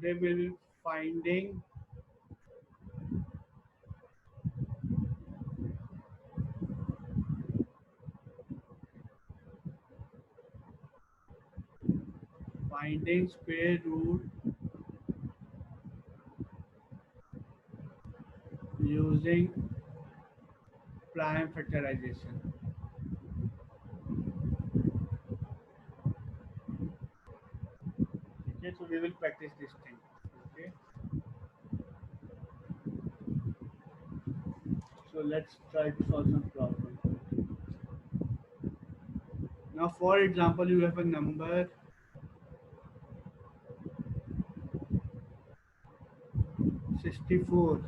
Today we will be finding square root using prime factorization. Okay, so we will practice this thing. Okay, so let's try to solve some problem. Now, for example, you have a number 64,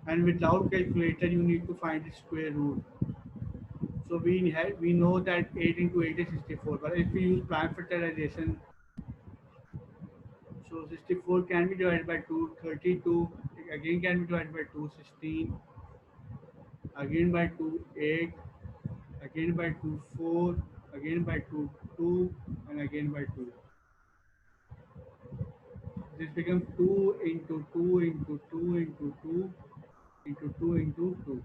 and without calculator, you need to find the square root. So we know that 8 into 8 is 64, but if we use prime factorization, so 64 can be divided by 2, 32 again can be divided by 2, 16 again by 2, 8 again by 2, 4 again by 2, 2 and again by 2. This becomes 2 into 2 into 2 into 2 into 2 into 2.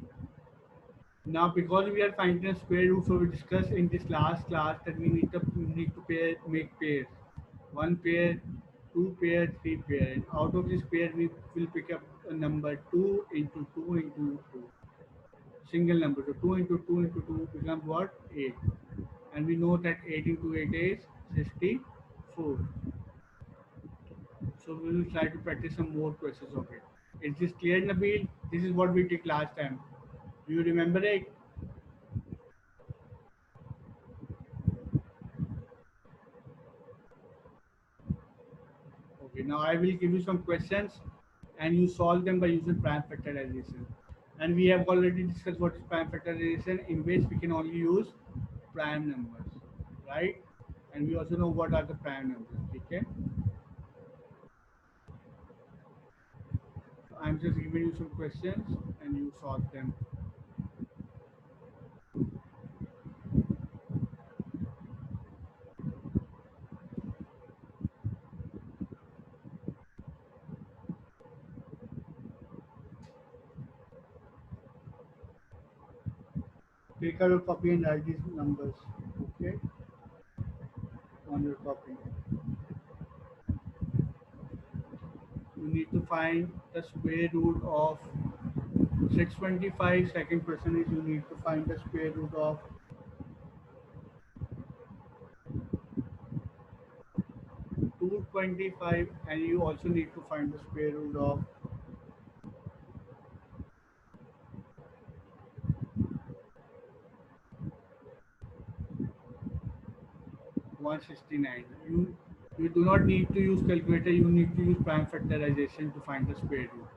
Now, because we are finding a square root, so we discussed in this last class that we need to make pairs. One pair, two pair, three pair. And out of this pair, we will pick up a number 2 into 2 into 2. Single number. So 2 into 2 into 2 becomes what? 8. And we know that 8 into 8 is 64. So we will try to practice some more questions of it. Is this clear, Nabil? This is what we did last time. Do you remember it? Okay, now I will give you some questions and you solve them by using prime factorization. And we have already discussed what is prime factorization, in which we can only use prime numbers, right? And we also know what are the prime numbers, okay? So I'm just giving you some questions and you solve them. Take out your copy and write these numbers, okay, on your copy. You need to find the square root of 625. Second question is you need to find the square root of 225, and you also need to find the square root of 169. You do not need to use calculator, you need to use prime factorization to find the square root.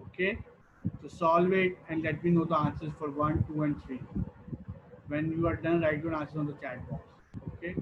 Okay? So solve it and let me know the answers for 1, 2 and 3. When you are done, write your answers on the chat box. Okay?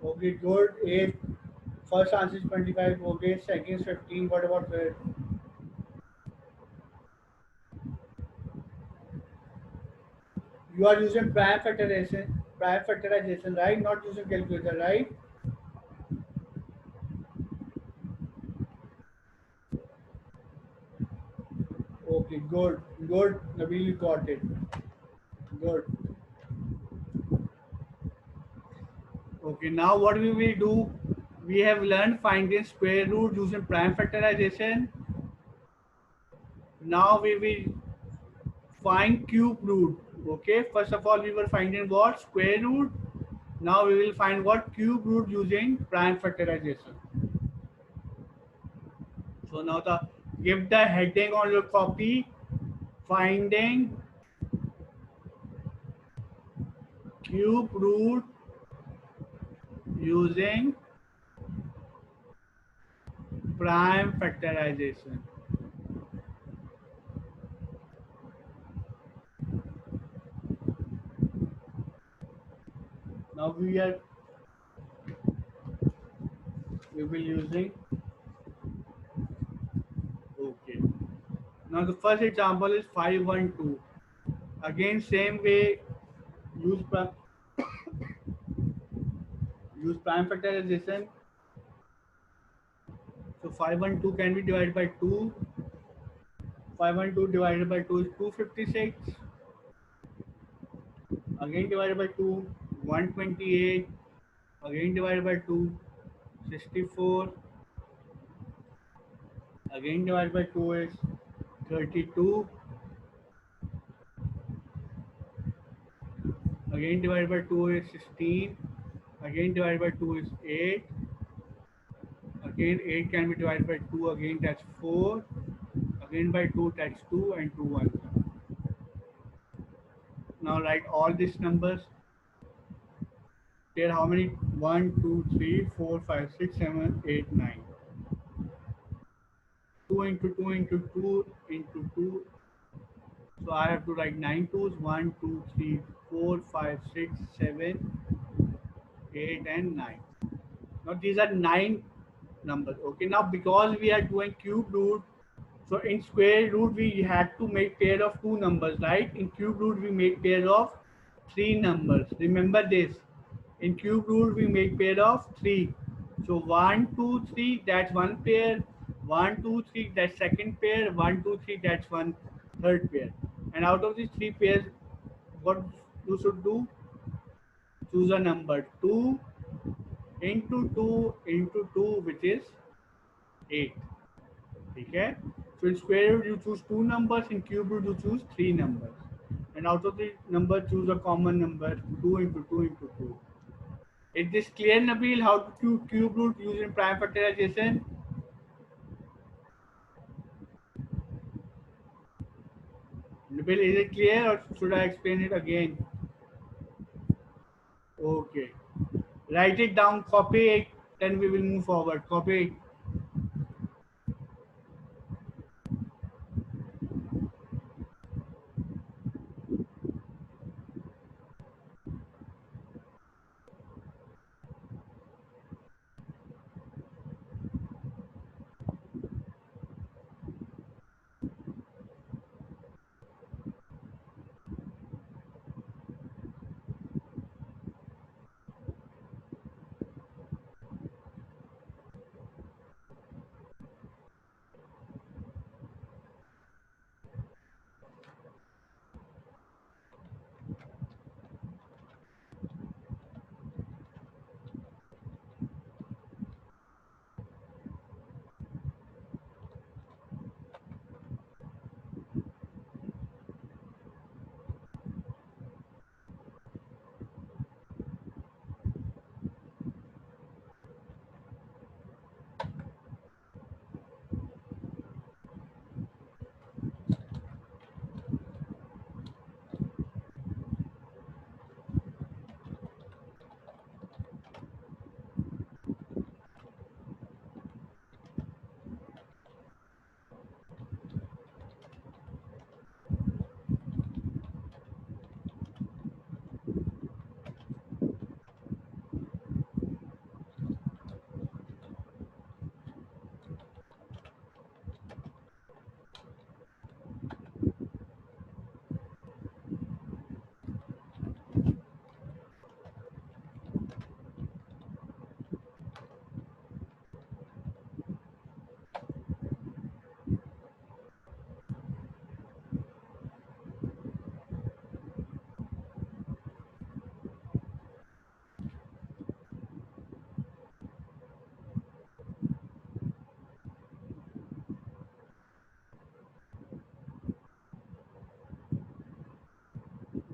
Okay, good. 8. First answer is 25. Okay, second is 15. What about third? You are using prime factorization, right? Not using calculator, right? Okay, good. Good. Nabil, you got it. Good. Okay, now what we will do, we have learned finding square root using prime factorization. Now we will find cube root. Okay, first of all we were finding what? Square root. Now we will find what? Cube root using prime factorization. So now give the heading on your copy, finding cube root using prime factorization. Now we will using. Okay. Now the first example is 512. Again same way, use prime, use prime factorization. So 512 can be divided by 2. 512 divided by 2 is 256. Again divided by 2, 128. Again divided by 2, 64. Again divided by 2 is 32. Again divided by 2 is 16. Again divided by 2 is 8. Again 8 can be divided by 2. Again that's 4. Again by 2 that's 2 and 2 1. Now write all these numbers. There how many? 1, 2, 3, 4, 5, 6, 7, 8, 9. 2 into 2 into 2 into 2. So I have to write 9 twos. 1, 2, 3, 4, 5, 6, 7, 8 and 9. Now these are 9 numbers. Okay, now because we are doing cube root, so in square root we had to make pair of 2 numbers, right? In cube root we make pair of 3 numbers. Remember this. In cube root we make pair of 3. So 1, 2, 3, that's one pair. 1, 2, 3, that's second pair. 1, 2, 3, that's one third pair. And out of these 3 pairs, what you should do? Choose a number 2 into 2 into 2, which is 8. Okay? So in square root you choose 2 numbers, in cube root you choose 3 numbers. And out of the number choose a common number 2 into 2 into 2. Is this clear, Nabil, how to cube root using prime factorization? Nabil, is it clear or should I explain it again? Okay. Write it down, copy it, then we will move forward. Copy it.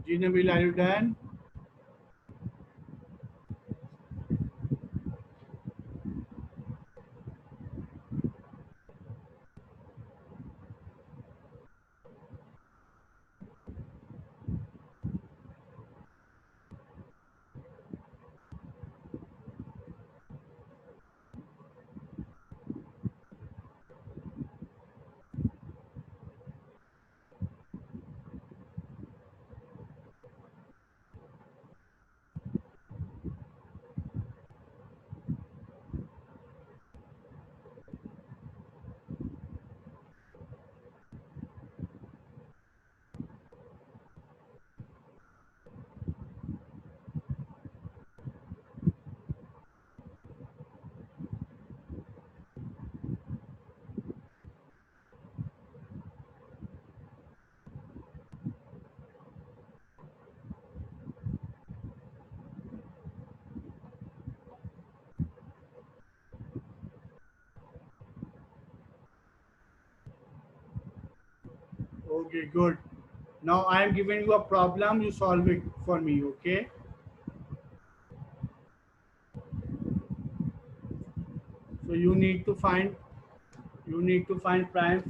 Ji Nabil, are you done? Okay, good. Now I am giving you a problem. You solve it for me. Okay. So you need to find prime.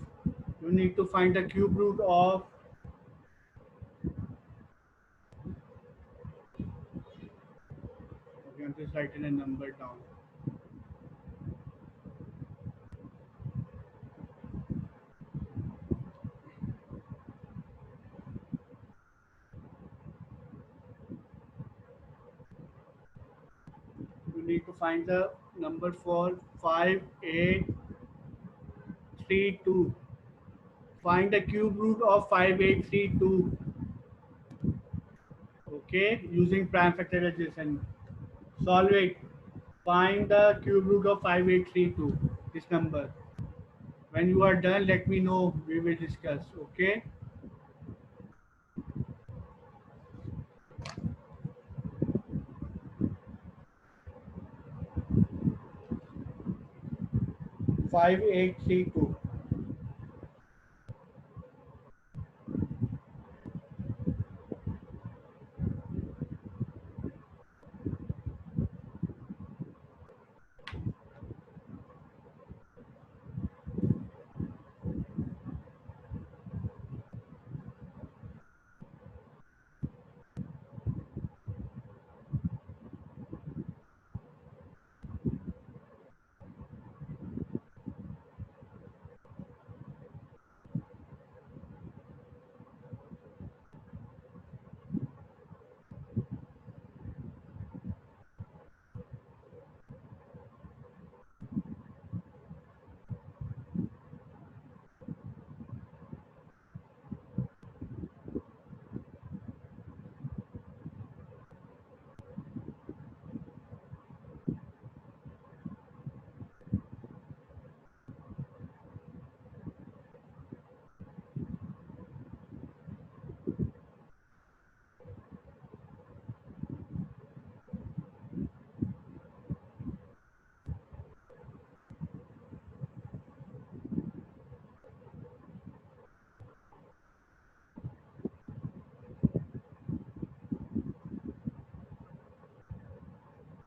You need to find the cube root of. Okay, I'm just writing a number down. You need to find the number for 5832. Find the cube root of 5832. Okay, using prime factorization. Solve it. Find the cube root of 5832. This number. When you are done, let me know. We will discuss. Okay. 5832.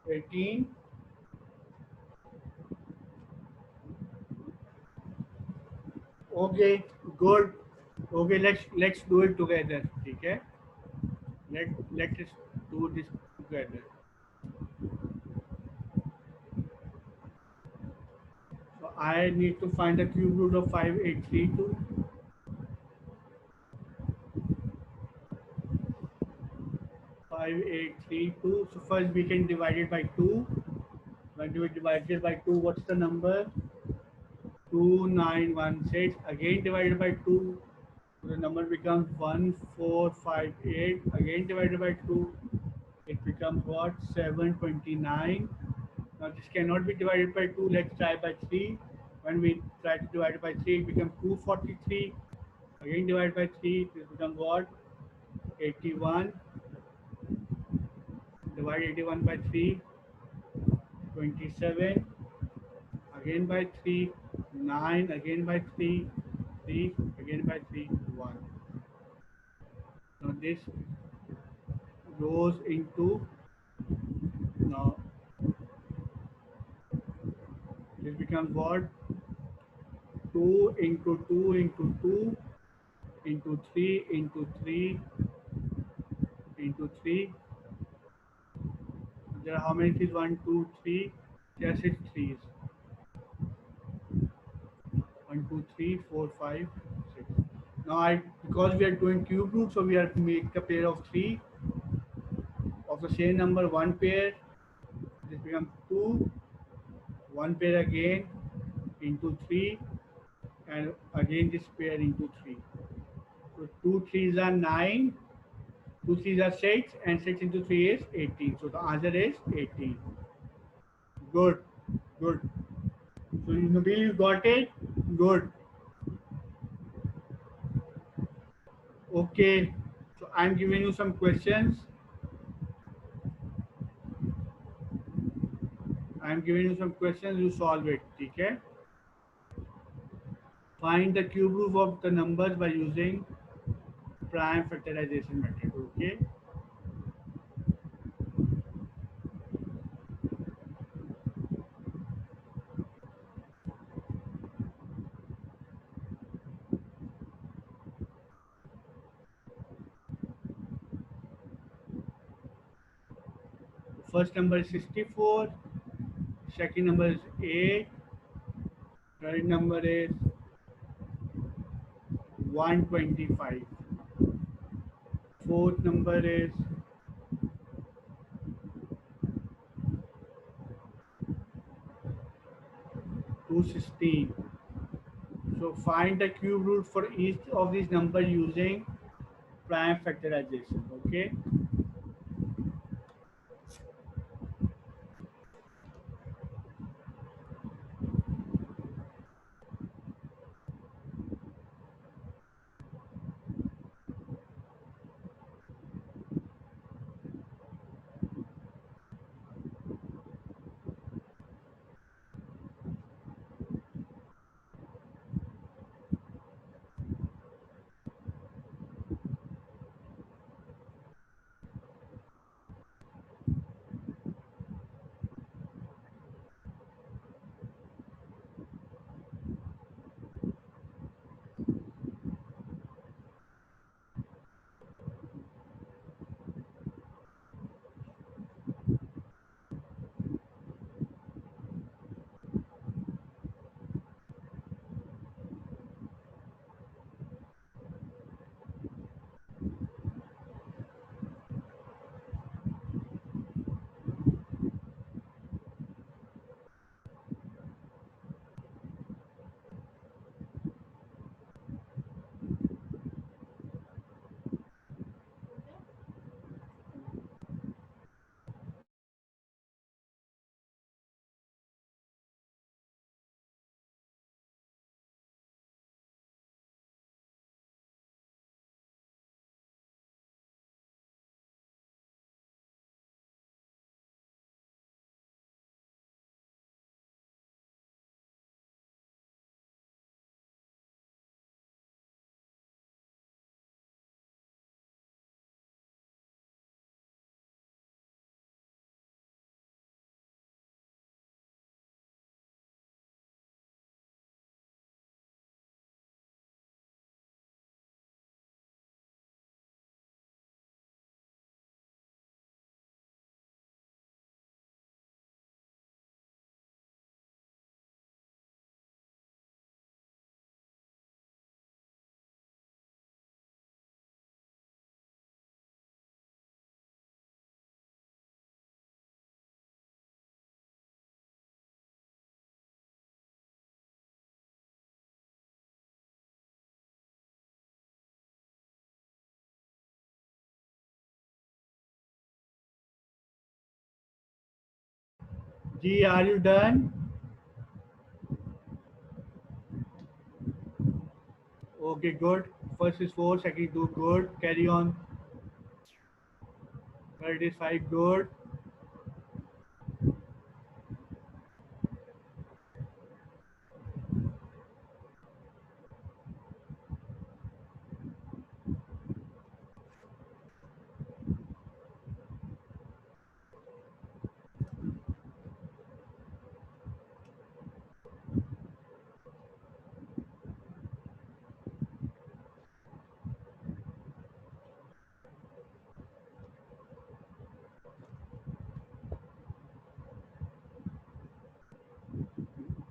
18. Okay, good. Okay, let's do it together. Okay. Let's do this together. So I need to find the cube root of 5832. 5832. So first we can divide it by 2. When we divide it by 2, what's the number? 2916. Again divided by 2. So the number becomes 1458. Again divided by 2. It becomes what? 729. Now this cannot be divided by 2. Let's try by 3. When we try to divide it by 3, it becomes 243. Again divided by 3, this becomes what? 81. Divide 81 by 3, 27. Again by 3, 9. Again by 3, 3. Again by 3, 1. Now this rows into, now this becomes what? 2 into 2 into 2 into 3 into 3 into 3. There are how many threes? 1, 2, 3. There are 6 threes. 1, 2, 3, 4, 5, 6. Now because we are doing cube root, so we have to make a pair of 3 of the same number, one pair. This becomes 2, one pair again into 3, and again this pair into 3. So 2 threes are 9, 2 threes are 6, and 6 into 3 is 18. So the answer is 18. Good, good. So Nabil, you got it? Good. Okay. So I'm giving you some questions. I'm giving you some questions. You solve it. Okay. Find the cube root of the numbers by using prime factorization method. Okay. First number is 64. Second number is 8. Third number is 125. Fourth number is 216. So find the cube root for each of these numbers using prime factorization. Okay. G, are you done? Okay, good. First is 4, second is 2, good. Carry on. Third is 5, good.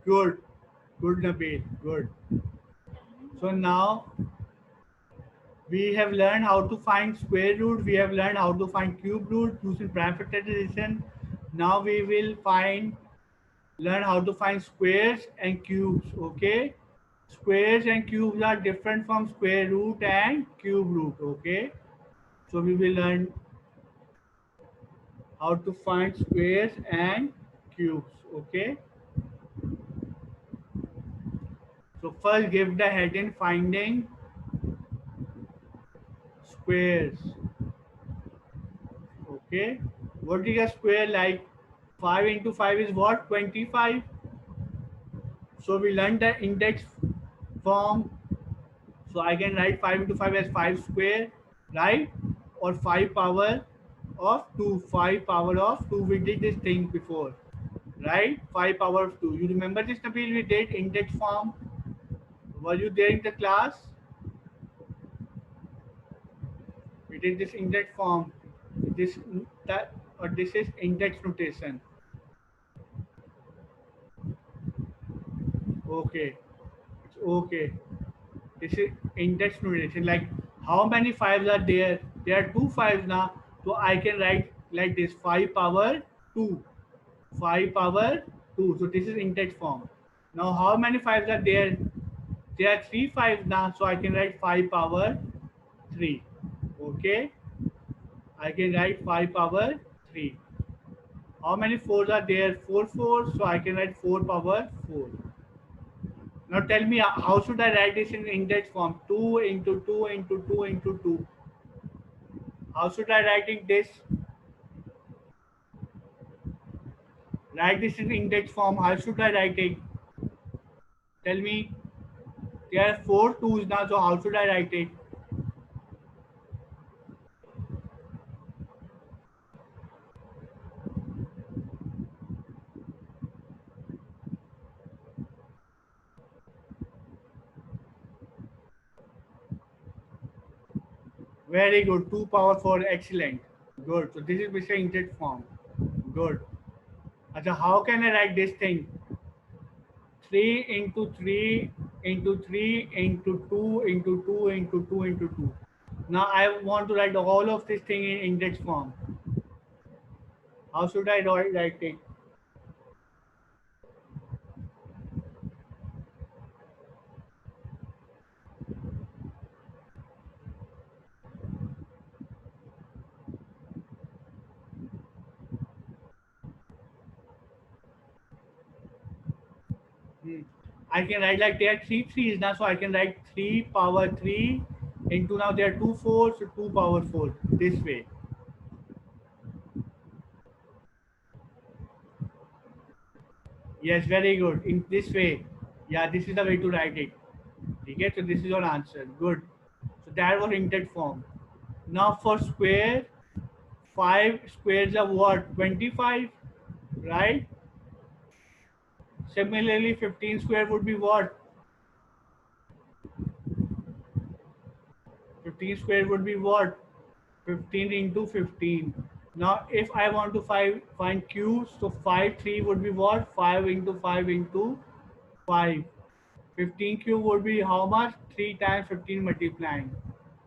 Good. Good, Nabil. Good. So now we have learned how to find square root. We have learned how to find cube root using prime factorization. Now we will learn how to find squares and cubes. Okay. Squares and cubes are different from square root and cube root. Okay. So we will learn how to find squares and cubes. Okay. So first give the heading finding squares. Okay. What is a square like? 5 into 5 is what? 25. So we learned the index form. So I can write 5 into 5 as 5 square, right? Or 5 power of 2. 5 power of 2. We did this thing before, right? 5 power of 2. You remember this, Nabil? We did index form. Were you there in the class? We did this index form. This that or this is index notation. Okay, it's okay. This is index notation. Like how many fives are there? There are two fives now. So I can write like this 5 power 2. 5 power 2. So this is index form. Now how many fives are there? There are 3 fives now. So I can write 5 power 3. Okay. I can write 5 power 3. How many fours are there? 4 fours. So I can write 4 power 4. Now tell me how should I write this in index form? 2 into 2 into 2 into 2. How should I writing this? Write this in index form. How should I write it? Tell me. There are 4 twos now, so how should I write it? Very good. 2 power 4. Excellent. Good. So this is basically index form. Good. So how can I write this thing? 3 into 3 into 3 into 2 into 2 into 2 into 2. Now I want to write all of this thing in index form. How should I write it? Hmm. I can write like there are 3 threes now, so I can write 3 power 3 into now there are 2 fours, so 2 power 4 this way. Yes, very good. In this way. Yeah, this is the way to write it. Okay, so this is your answer. Good. So that was index form. Now for square, 5 squares are what? 25, right? Similarly, 15 square would be what? 15 square would be what? 15 into 15. Now, if I want to find cubes, so 5, 3 would be what? 5 into 5 into 5. 15 cube would be how much? 3 times 15 multiplying.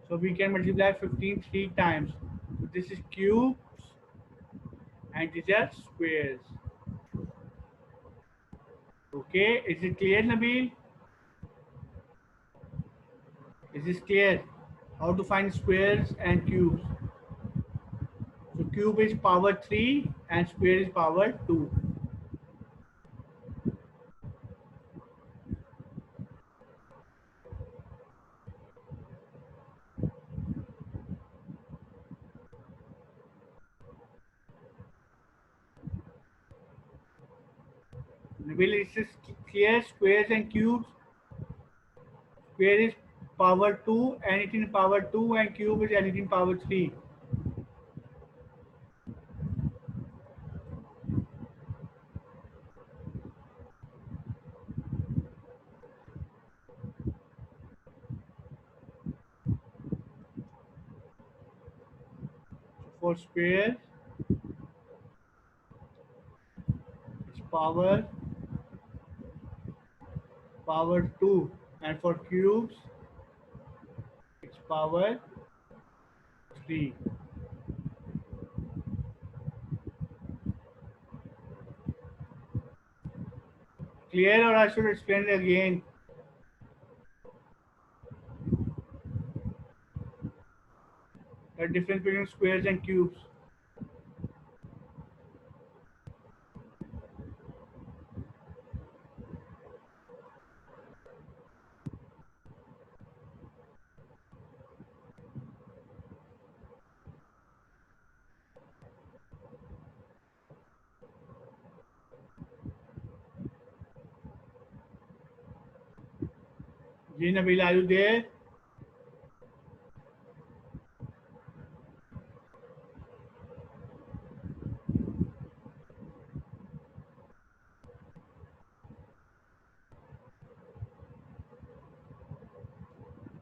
So we can multiply 15 3 times. So this is cubes and these are squares. Okay, is it clear, Nabil? Is this clear? How to find squares and cubes? So cube is power 3 and square is power 2. Nabil, is this clear? Squares and cubes. Square is power 2, anything power 2 and cube is anything power 3. For square, it's power power 2, and for cubes it's power 3. Clear, or I should explain it again? The difference between squares and cubes. Ji Nabil, are you there?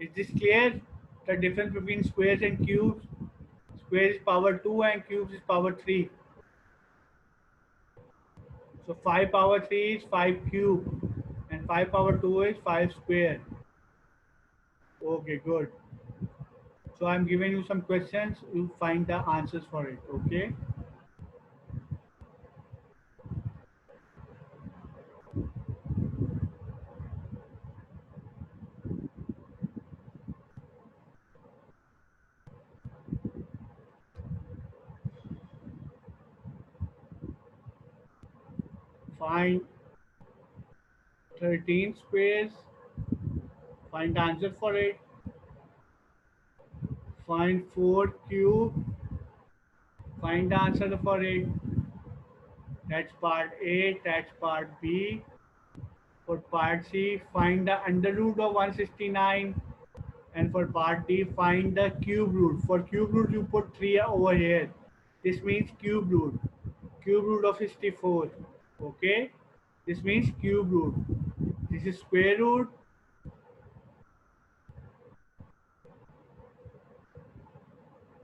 Is this clear? The difference between squares and cubes. Square is power 2 and cubes is power 3. So 5 power 3 is 5 cube and 5 power 2 is 5 square. Okay, good. So I'm giving you some questions. You find the answers for it. Okay. Find 13 squares. Find the answer for it. Find 4 cube. Find the answer for it. That's part A. That's part B. For part C, find the under root of 169. And for part D, find the cube root. For cube root, you put 3 over here. This means cube root. Cube root of 64. Okay? This means cube root. This is square root.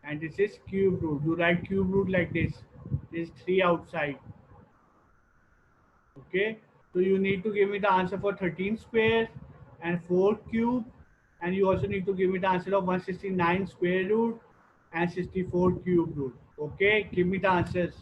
And this is cube root. You write cube root like this. This is 3 outside. Okay? So you need to give me the answer for 13 square and 4 cube. And you also need to give me the answer of 169 square root and 64 cube root. Okay? Give me the answers.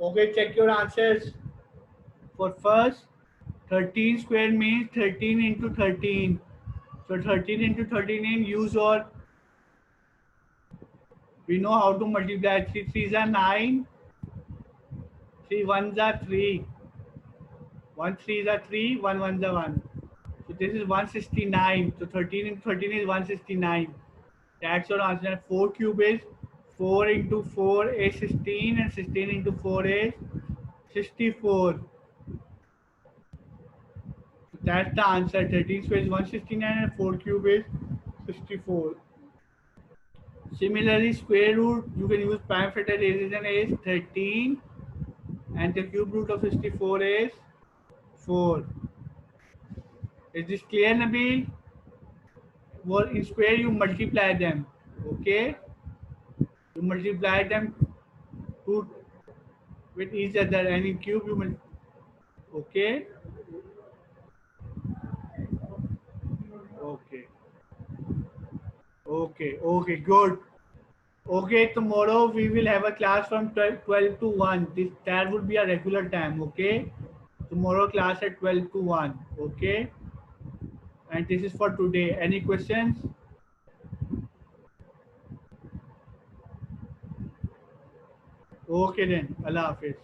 Okay, check your answers. For first, 13 square means 13 into 13. So 13 into 13 in use or We know how to multiply. 3 threes are 9. 3 ones are 3. 1 threes are 3. 1 ones are 1. So this is 169. So 13 into 13 is 169. That's your answer. 4 cube is 4 into 4 is 16 and 16 into 4 is 64. So that's the answer. 13 square is 169 and 4 cube is 64. Similarly, square root, you can use prime factorization is 13 and the cube root of 64 is 4. Is this clear, Nabil? Well, in square you multiply them. Okay? You multiply them to with each other and in cube you okay? Okay. Okay, good. Okay, tomorrow we will have a class from 12 to 1. That would be a regular time, okay? Tomorrow class at 12 to 1, okay? And this is for today. Any questions? Okay then. Allah Hafiz.